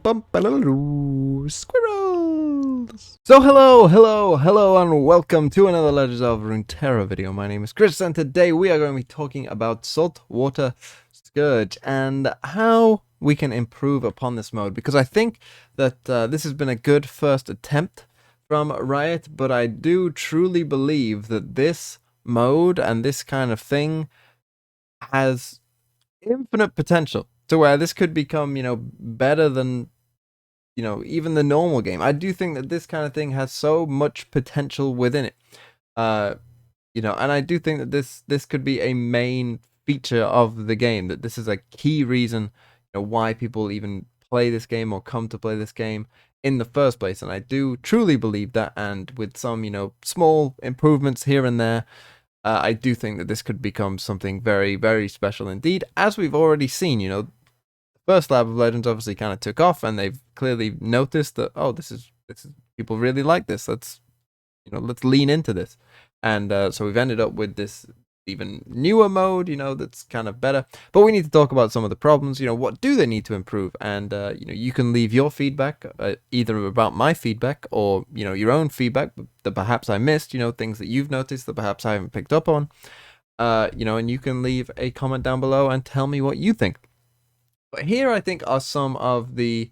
Squirrels! So hello, and welcome to another Legends of Runeterra video. My name is Chris, and today we are going to be talking about Saltwater Scourge and how we can improve upon this mode. Because I think that this has been a good first attempt from Riot, but I do truly believe that this mode and this kind of thing has infinite potential to where this could become, better than, even the normal game. I do think that this kind of thing has so much potential within it. And I do think that this could be a main feature of the game, that this is a key reason, why people even play this game or come to play this game in the first place. And I do truly believe that, and with some, small improvements here and there, I do think that this could become something very, very special indeed, as we've already seen. The first Lab of Legends obviously kind of took off, and they've clearly noticed that, oh, this is people really like this. Let's lean into this, and so we've ended up with this even newer mode, that's kind of better. But we need to talk about some of the problems. What do they need to improve? And you can leave your feedback, either about my feedback or your own feedback that perhaps I missed. Things that you've noticed that perhaps I haven't picked up on. And you can leave a comment down below and tell me what you think. But here, I think, are some of the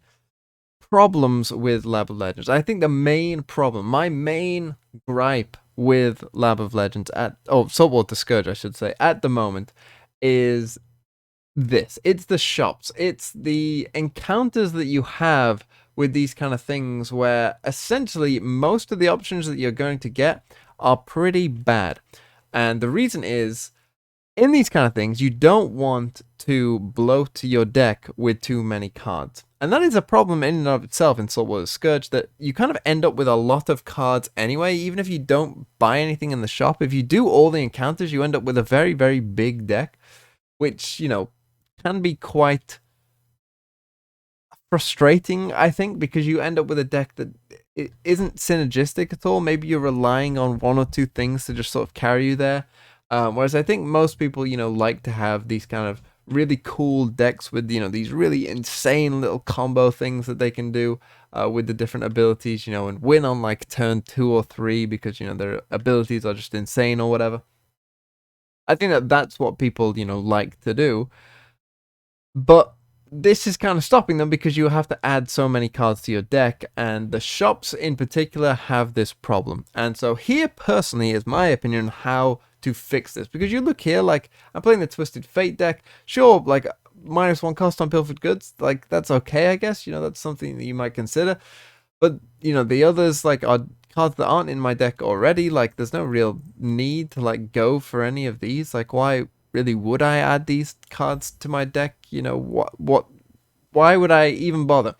problems with Lab of Legends. I think the main problem, my main gripe with Lab of Legends Saltwater Scourge, I should say, at the moment, is this. It's the shops. It's the encounters that you have with these kind of things, where essentially most of the options that you're going to get are pretty bad. And the reason is, in these kind of things, you don't want to bloat your deck with too many cards. And that is a problem in and of itself in Saltwater Scourge, that you kind of end up with a lot of cards anyway, even if you don't buy anything in the shop. If you do all the encounters, you end up with a very, very big deck, which, can be quite frustrating, I think, because you end up with a deck that it isn't synergistic at all. Maybe you're relying on one or two things to just sort of carry you there. Whereas I think most people, like to have these kind of really cool decks with, these really insane little combo things that they can do with the different abilities, and win on like turn 2 or 3 because, their abilities are just insane or whatever. I think that that's what people, like to do. But this is kind of stopping them because you have to add so many cards to your deck, and the shops in particular have this problem. And so here, personally, is my opinion how to fix this. Because you look here, like, I'm playing the Twisted Fate deck. Sure, like, -1 cost on Pilfered Goods, like, that's okay, I guess. That's something that you might consider. But, the others, like, are cards that aren't in my deck already. Like, there's no real need to, like, go for any of these. Like, why really would I add these cards to my deck? Why would I even bother?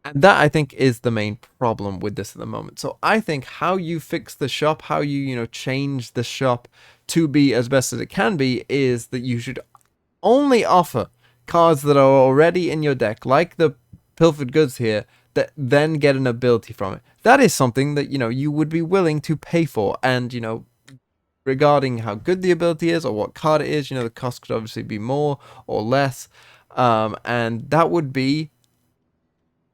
And that, I think, is the main problem with this at the moment. So I think how you fix the shop, how you, change the shop to be as best as it can be, is that you should only offer cards that are already in your deck, like the Pilfered Goods here, that then get an ability from it. That is something that, you would be willing to pay for. And, regarding how good the ability is or what card it is, the cost could obviously be more or less. And that would be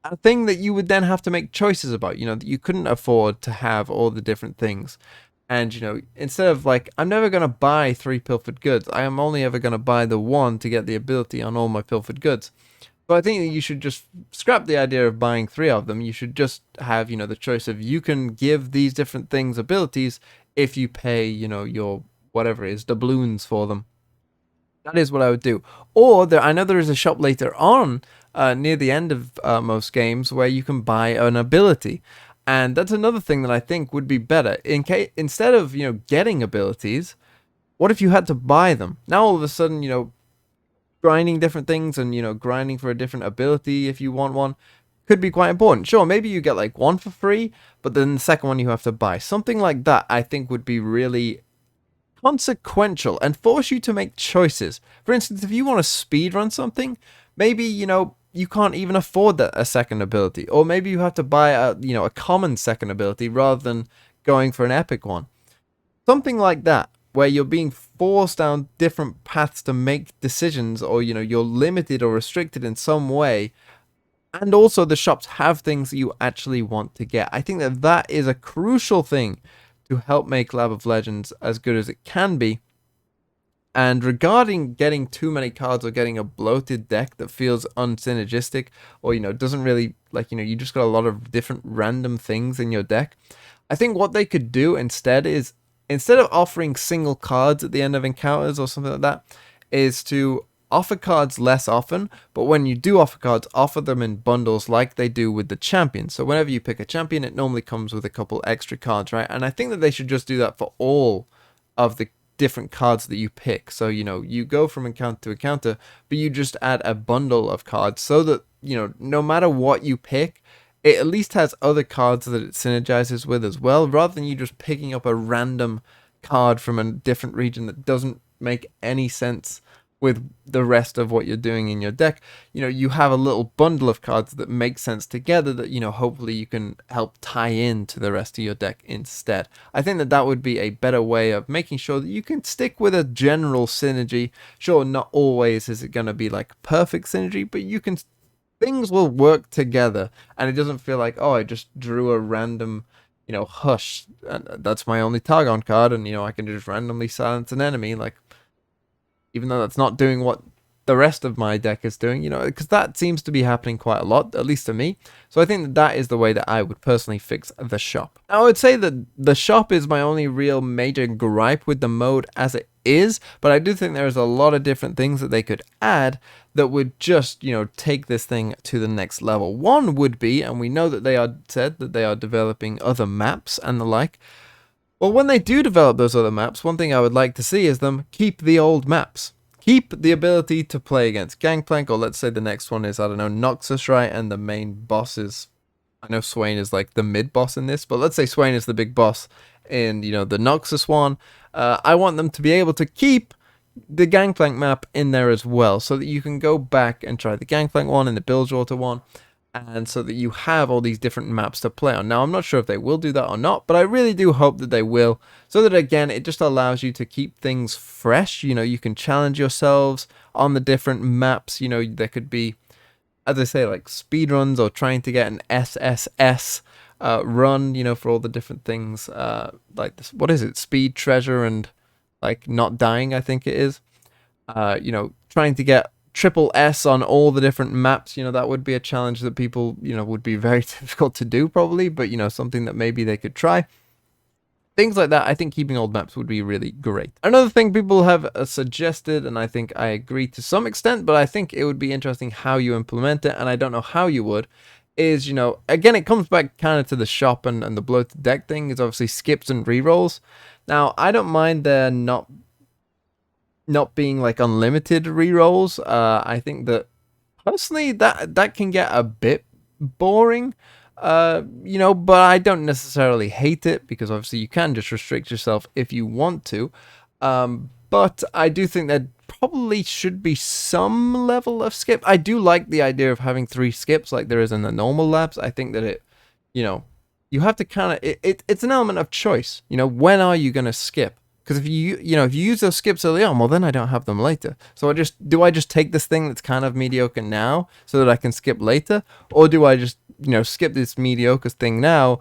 a thing that you would then have to make choices about, that you couldn't afford to have all the different things. And, instead of like, I'm never going to buy 3 Pilfered Goods, I am only ever going to buy the 1 to get the ability on all my Pilfered Goods. So I think that you should just scrap the idea of buying 3 of them. You should just have, the choice of, you can give these different things abilities if you pay, your whatever it is, doubloons for them. That is what I would do. Or I know there is a shop later on, near the end of most games, where you can buy an ability, and that's another thing that I think would be better. Instead of getting abilities, what if you had to buy them? Now all of a sudden, grinding different things and grinding for a different ability if you want one could be quite important. Sure, maybe you get like 1 for free, but then the second one you have to buy. Something like that, I think, would be really consequential and force you to make choices. For instance, if you want to speedrun something, maybe you can't even afford a second ability, or maybe you have to buy a common second ability rather than going for an epic one. Something like that where you're being forced down different paths to make decisions, or you're limited or restricted in some way. And also the shops have things that you actually want to get. I think that that is a crucial thing to help make Lab of Legends as good as it can be. And regarding getting too many cards or getting a bloated deck that feels unsynergistic, or doesn't really, like, you just got a lot of different random things in your deck, I think what they could do instead is, instead of offering single cards at the end of encounters or something like that, is to offer cards less often, but when you do offer cards, offer them in bundles like they do with the champion. So whenever you pick a champion, it normally comes with a couple extra cards, right? And I think that they should just do that for all of the different cards that you pick. So you go from encounter to encounter, but you just add a bundle of cards so that no matter what you pick, it at least has other cards that it synergizes with as well, rather than you just picking up a random card from a different region that doesn't make any sense with the rest of what you're doing in your deck. You have a little bundle of cards that make sense together that, hopefully you can help tie in to the rest of your deck instead. I think that that would be a better way of making sure that you can stick with a general synergy. Sure, not always is it going to be like perfect synergy, but things will work together, and it doesn't feel like, oh, I just drew a random hush, and that's my only Targon card, and I can just randomly silence an enemy, like, even though that's not doing what the rest of my deck is doing, because that seems to be happening quite a lot, at least to me. So I think that that is the way that I would personally fix the shop. Now, I would say that the shop is my only real major gripe with the mode as it is, but I do think there's a lot of different things that they could add that would just, take this thing to the next level. One would be, and we know that they are said that they are developing other maps and the like. Well, when they do develop those other maps, one thing I would like to see is them keep the old maps. Keep the ability to play against Gangplank, or let's say the next one is, I don't know, Noxus, right? And the main boss is, I know Swain is like the mid-boss in this, but let's say Swain is the big boss in, the Noxus one. I want them to be able to keep the Gangplank map in there as well, so that you can go back and try the Gangplank one and the Bilgewater one, and so that you have all these different maps to play on. Now, I'm not sure if they will do that or not, but I really do hope that they will, so that, again, it just allows you to keep things fresh. You can challenge yourselves on the different maps. There could be, as I say, like speed runs, or trying to get an SSS run, for all the different things, like this, what is it, speed, treasure, and like not dying, I think it is. Trying to get triple S on all the different maps, that would be a challenge that people, would be very difficult to do probably, but, something that maybe they could try. Things like that, I think keeping old maps would be really great. Another thing people have suggested, and I think I agree to some extent, but I think it would be interesting how you implement it, and I don't know how you would, is, again, it comes back kind of to the shop and the bloated deck thing, is obviously skips and rerolls. Now, I don't mind there not being like unlimited rerolls. I think that personally that can get a bit boring, but I don't necessarily hate it, because obviously you can just restrict yourself if you want to. But I do think there probably should be some level of skip. I do like the idea of having 3 skips like there is in the normal labs. I think that it, you have to kind of, it's an element of choice. When are you going to skip? Because if you use those skips early on, well, then I don't have them later. So do I just take this thing that's kind of mediocre now so that I can skip later? Or do I just, skip this mediocre thing now,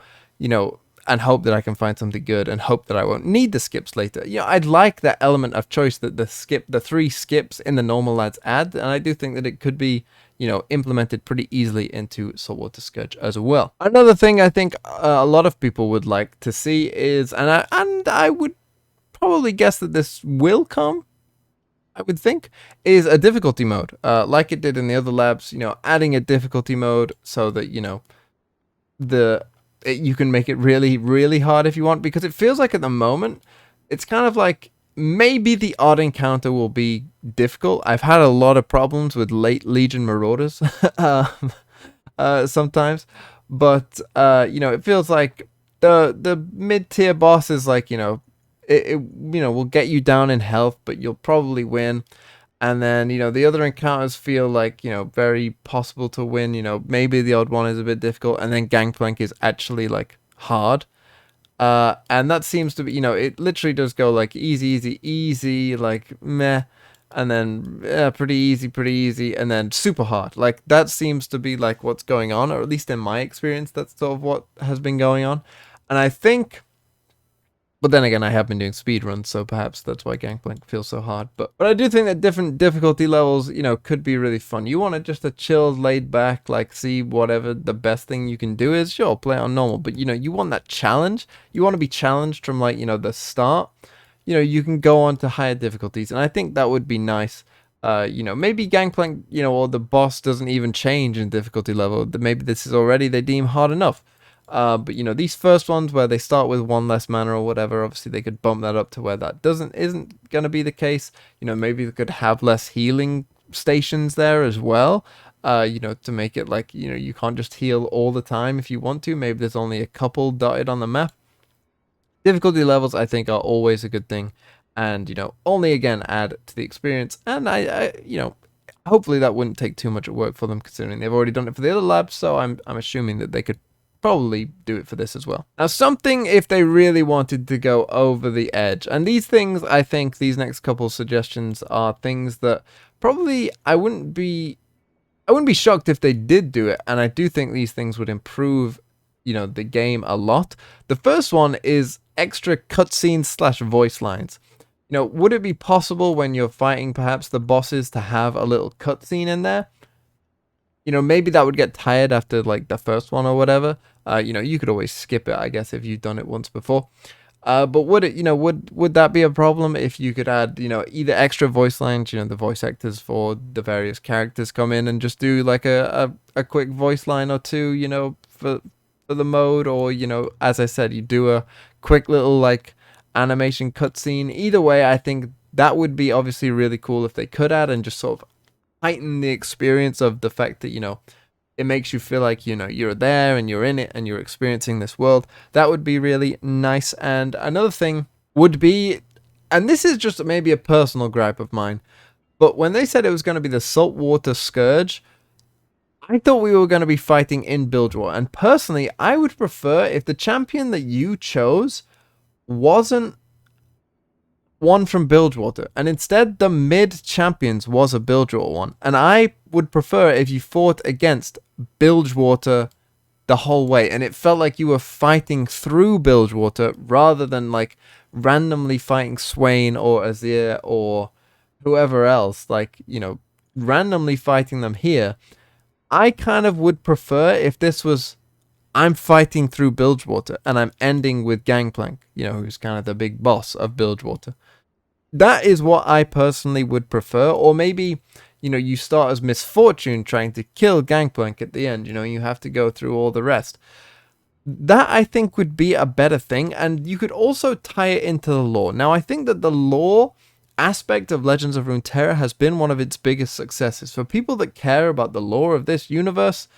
and hope that I can find something good, and hope that I won't need the skips later? I'd like that element of choice that the 3 skips in the normal lads add, and I do think that it could be, implemented pretty easily into Saltwater Scourge as well. Another thing I think a lot of people would like to see is, and I would probably guess that this will come, I would think, is a difficulty mode, like it did in the other labs. Adding a difficulty mode so that you can make it really, really hard if you want, because it feels like at the moment it's kind of like maybe the odd encounter will be difficult. I've had a lot of problems with late Legion Marauders sometimes, but it feels like the mid-tier boss is like, it will get you down in health, but you'll probably win. And then, the other encounters feel like, very possible to win. Maybe the odd one is a bit difficult, and then Gangplank is actually like hard. And that seems to be, it literally does go like easy, easy, easy, like meh, and then pretty easy, and then super hard. Like that seems to be like what's going on, or at least in my experience, that's sort of what has been going on. And I think, but then again, I have been doing speedruns, so perhaps that's why Gangplank feels so hard. But I do think that different difficulty levels, could be really fun. You want to just a chilled, laid back, like see whatever the best thing you can do is. Sure, play on normal, but you want that challenge. You want to be challenged from like the start. You can go on to higher difficulties, and I think that would be nice. Maybe Gangplank, or the boss doesn't even change in difficulty level. Maybe this is already they deem hard enough. But these first ones where they start with one less mana or whatever, obviously they could bump that up to where that isn't gonna be the case. Maybe they could have less healing stations there as well. To make it like you can't just heal all the time if you want to. Maybe there's only a couple dotted on the map. Difficulty levels, I think, are always a good thing, and only again add to the experience. And hopefully that wouldn't take too much work for them, considering they've already done it for the other labs. So I'm assuming that they could probably do it for this as well. Now, something if they really wanted to go over the edge, and these things, I think these next couple suggestions are things that probably I wouldn't be shocked if they did do it, and I do think these things would improve the game a lot. The first one is extra cutscenes / voice lines. Would it be possible when you're fighting perhaps the bosses to have a little cutscene in there? Maybe that would get tired after like the first one or whatever. You could always skip it, I guess, if you've done it once before. But would it, would that be a problem if you could add, either extra voice lines, the voice actors for the various characters come in and just do like a quick voice line or two, for the mode, or, as I said, you do a quick little like animation cutscene. Either way, I think that would be obviously really cool if they could add and just sort of heighten the experience of the fact that it makes you feel like you're there and you're in it and you're experiencing this world. That would be really nice. And another thing would be, and this is just maybe a personal gripe of mine, but when they said it was going to be the Saltwater Scourge, I thought we were going to be fighting in Bilgewater, and personally I would prefer if the champion that you chose wasn't one from Bilgewater, and instead the mid champions was a Bilgewater one. And I would prefer if you fought against Bilgewater the whole way, and it felt like you were fighting through Bilgewater rather than like randomly fighting Swain or Azir or whoever else, like randomly fighting them here. I kind of would prefer if this was I'm fighting through Bilgewater and I'm ending with Gangplank, who's kind of the big boss of Bilgewater. That is what I personally would prefer. Or maybe, you start as Misfortune trying to kill Gangplank at the end, you have to go through all the rest. That I think would be a better thing, and you could also tie it into the lore. Now, I think that the lore aspect of Legends of Runeterra has been one of its biggest successes. For people that care about the lore of this universe,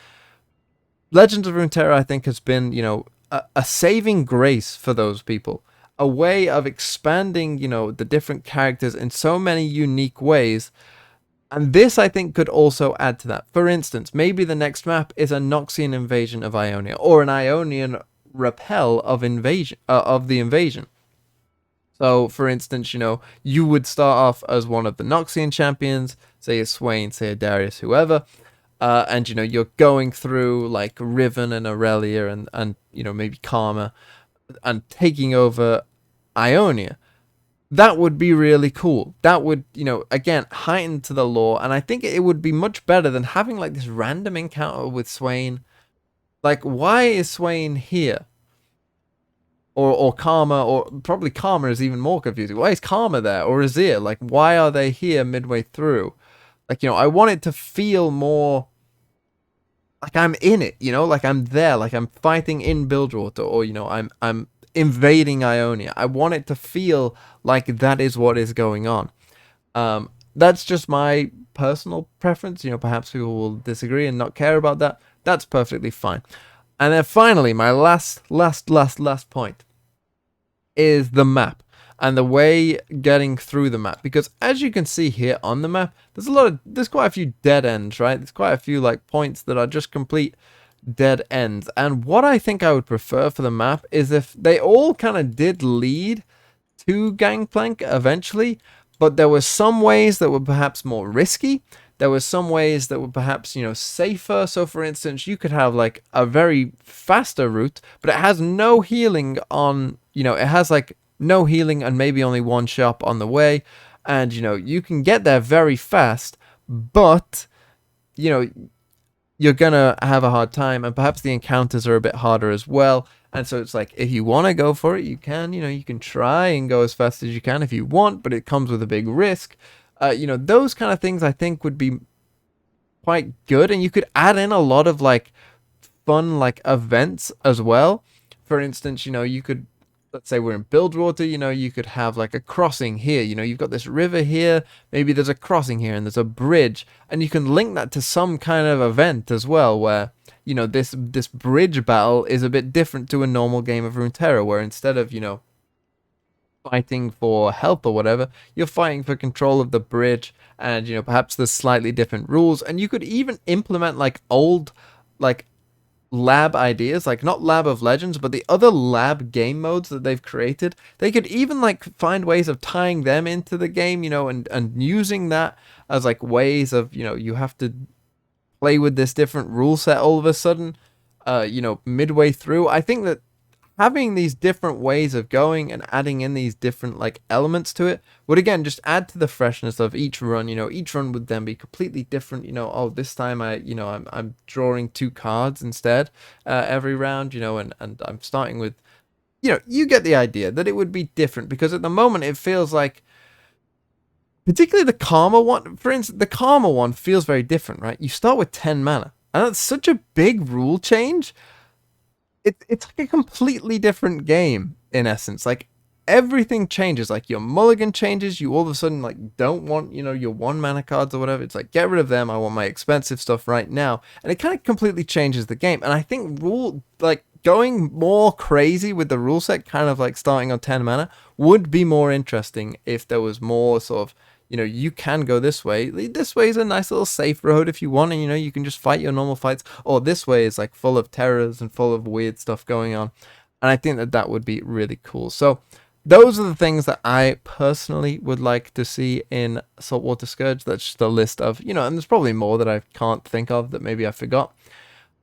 Legends of Runeterra, I think, has been, a saving grace for those people. A way of expanding, the different characters in so many unique ways. And this, I think, could also add to that. For instance, maybe the next map is a Noxian invasion of Ionia, or an Ionian repel of the invasion. So, for instance, you would start off as one of the Noxian champions, say a Swain, say a Darius, whoever. And you're going through like Riven and Aurelia and maybe Karma and taking over Ionia. That would be really cool. That would, again, heighten to the lore, and I think it would be much better than having like this random encounter with Swain. Like, why is Swain here? Or Karma, or probably Karma is even more confusing. Why is Karma there? Or Azir? Like, why are they here midway through? Like, I want it to feel more like I'm in it, like I'm there, like I'm fighting in Bilgewater, or I'm invading Ionia. I want it to feel like that is what is going on. That's just my personal preference. Perhaps people will disagree and not care about that. That's perfectly fine. And then finally, my last point is the map and the way getting through the map, because as you can see here on the map, there's quite a few dead ends, right? There's quite a few like points that are just complete dead ends. And what I think I would prefer for the map is if they all kind of did lead to Gangplank eventually, but there were some ways that were perhaps more risky. There were some ways that were perhaps, safer. So for instance, you could have like a very faster route, but it has no healing on, it has like no healing and maybe only one shop on the way. And, you can get there very fast, but, you know, you're gonna have a hard time, and perhaps the encounters are a bit harder as well. And so it's like, if you want to go for it, you can. You can try and go as fast as you can if you want, but it comes with a big risk. Those kind of things I think would be quite good, and you could add in a lot of like fun like events as well. For instance, you could, let's say we're in Bilgewater, you could have like a crossing here. You've got this river here, maybe there's a crossing here and there's a bridge, and you can link that to some kind of event as well where, this bridge battle is a bit different to a normal game of Runeterra, where instead of, fighting for health or whatever, you're fighting for control of the bridge, and, perhaps there's slightly different rules, and you could even implement like old, like lab ideas, like not Lab of Legends, but the other lab game modes that they've created. They could even like find ways of tying them into the game, and using that as like ways of, you have to play with this different rule set all of a sudden, midway through. I think that having these different ways of going and adding in these different like elements to it would again just add to the freshness of each run. Each run would then be completely different. Oh, this time I'm drawing 2 cards instead every round, and I'm starting with, you get the idea that it would be different, because at the moment it feels like, particularly the Karma one, for instance, the Karma one feels very different, right? You start with 10 mana, and that's such a big rule change. It's like a completely different game in essence. Like everything changes. Like your mulligan changes. You all of a sudden like don't want, your 1 mana cards or whatever. It's like, get rid of them. I want my expensive stuff right now. And it kind of completely changes the game. And I think going more crazy with the rule set, kind of like starting on 10 mana, would be more interesting if there was more sort of, you can go this way. This way is a nice little safe road if you want, and, you can just fight your normal fights. Or this way is like full of terrors and full of weird stuff going on. And I think that that would be really cool. So those are the things that I personally would like to see in Saltwater Scourge. That's just a list of, and there's probably more that I can't think of that maybe I forgot.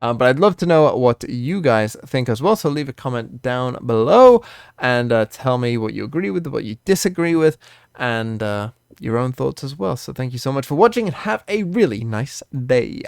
But I'd love to know what you guys think as well. So leave a comment down below and tell me what you agree with, what you disagree with, and your own thoughts as well. So thank you so much for watching, and have a really nice day.